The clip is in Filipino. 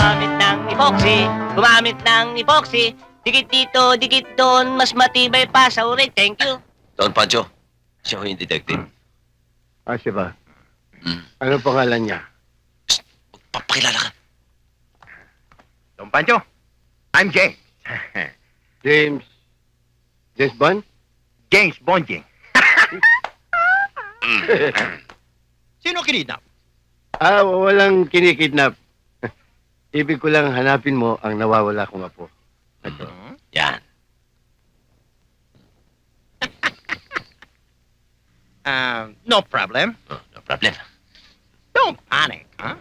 gumamit ng epoxy, gumamit ng epoxy. Dikit dito, dikit doon, mas matibay pa sa urig. Thank you. Don Pancho, siya ho yung detective. Siya ba? Hmm. Ano pangalan niya? Papakilala ka. Don Pancho, I'm James. James... James Bond? James Bonjing. Sino kinidnap? Walang kinikidnap. Ibig ko lang hanapin mo ang nawawala kong apo. Ito. Yan. No problem. Oh, no problem. Don't panic, huh?